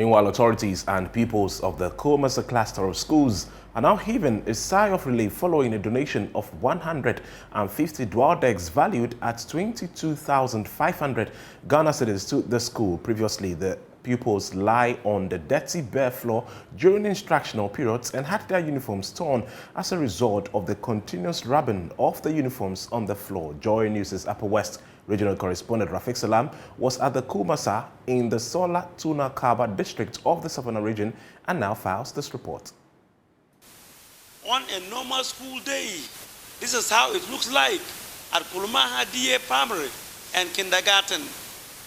Meanwhile, authorities and pupils of the Kumalsa cluster of schools are now heaving a sigh of relief following a donation of 150 dwell decks valued at 22,500 Ghana cedis to the school. Previously, the pupils lie on the dirty bare floor during instructional periods and had their uniforms torn as a result of the continuous rubbing of the uniforms on the floor. Joy News' Upper West Regional Correspondent Rafik Salam was at the Kumalsa in the Sola Tuna Kaba district of the Savannah region and now files this report. On a normal school day, this is how it looks like at Kumalsa DA Primary and Kindergarten.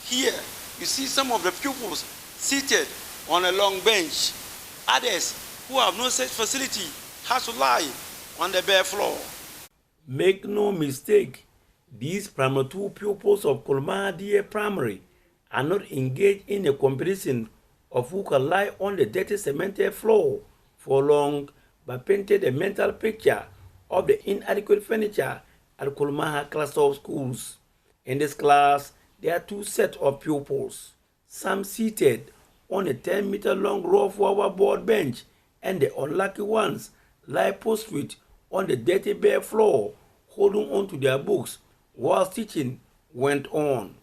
Here, you see some of the pupils seated on a long bench. Others who have no such facility have to lie on the bare floor. Make no mistake, these primary 2 pupils of Kumalsa DA Primary are not engaged in a competition of who can lie on the dirty cemented floor for long, but painted a mental picture of the inadequate furniture at Kumalsa cluster of schools. In this class, there are 2 sets of pupils, some seated on a 10-meter long rough wire board bench, and the unlucky ones lie prostrate on the dirty bare floor, holding on to their books while teaching went on.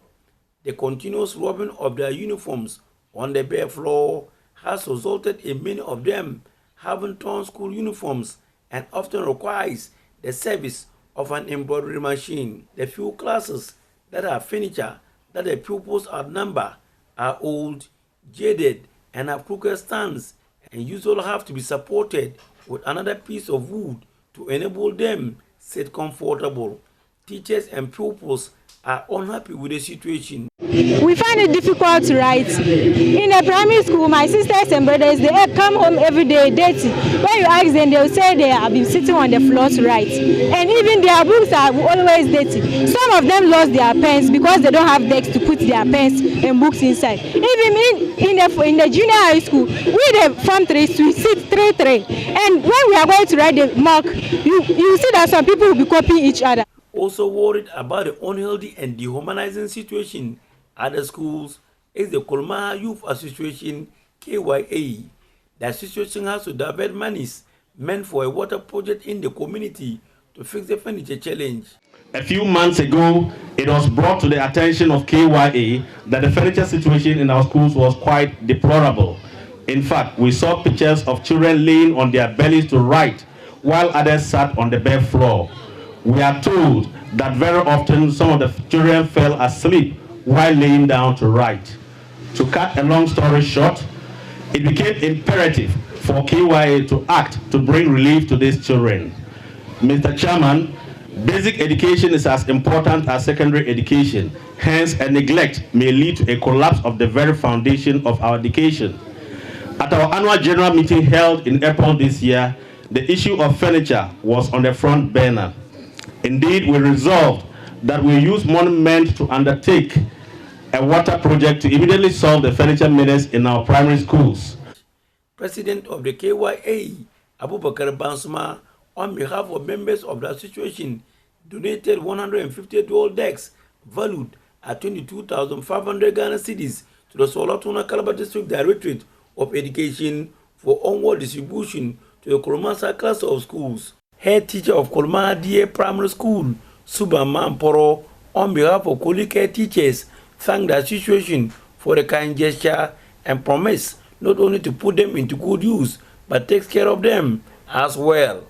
The continuous rubbing of their uniforms on the bare floor has resulted in many of them having torn school uniforms and often requires the service of an embroidery machine. The few classes that have furniture that the pupils outnumber are old, jaded, and have crooked stands, and usually have to be supported with another piece of wood to enable them sit comfortable. Teachers and pupils are unhappy with the situation. We find it difficult to write. In a primary school, my sisters and brothers, they come home every day dirty. When you ask them, they'll say they have been sitting on the floor to write. And even their books are always dirty. Some of them lost their pens because they don't have desks to put their pens and books inside. Even in the junior high school, we the form 3 we sit 3-3. And when we are going to write the mark, you see that some people will be copying each other. Also worried about the unhealthy and dehumanizing situation at the schools is the Kumalsa Youth Association, KYA. The association has to divert monies meant for a water project in the community to fix the furniture challenge. A few months ago, it was brought to the attention of KYA that the furniture situation in our schools was quite deplorable. In fact, we saw pictures of children laying on their bellies to write while others sat on the bare floor. We are told that very often some of the children fell asleep while laying down to write. To cut a long story short, it became imperative for KYA to act to bring relief to these children. Mr. Chairman, basic education is as important as secondary education. Hence, a neglect may lead to a collapse of the very foundation of our education. At our annual general meeting held in April this year, the issue of furniture was on the front burner. Indeed, we resolved that we use money meant to undertake a water project to immediately solve the furniture menace in our primary schools. President of the KYA, Abubakar Bansuma, on behalf of members of the association, donated 150 dual decks valued at 22,500 Ghana cedis to the Sola Tuna Kaba District Directorate of Education for onward distribution to the Kumalsa cluster of schools. Head teacher of Kumalsa DA Primary School, Suba Mamporo, on behalf of Kolike teachers, thanked the association for the kind gesture and promised not only to put them into good use, but takes care of them as well.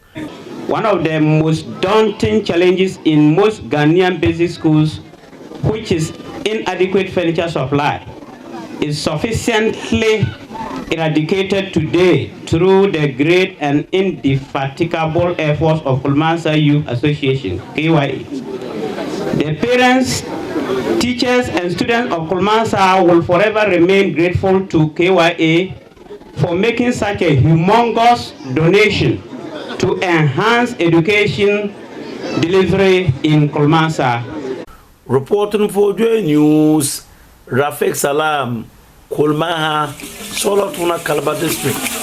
One of the most daunting challenges in most Ghanaian basic schools, which is inadequate furniture supply, is sufficiently eradicated today through the great and indefatigable efforts of Kumalsa Youth Association, KYA. The parents, teachers, and students of Kumalsa will forever remain grateful to KYA for making such a humongous donation to enhance education delivery in Kumalsa. Reporting for Joy News, Rafik Salam, Kumalsa, Sola Tuna Kaba District.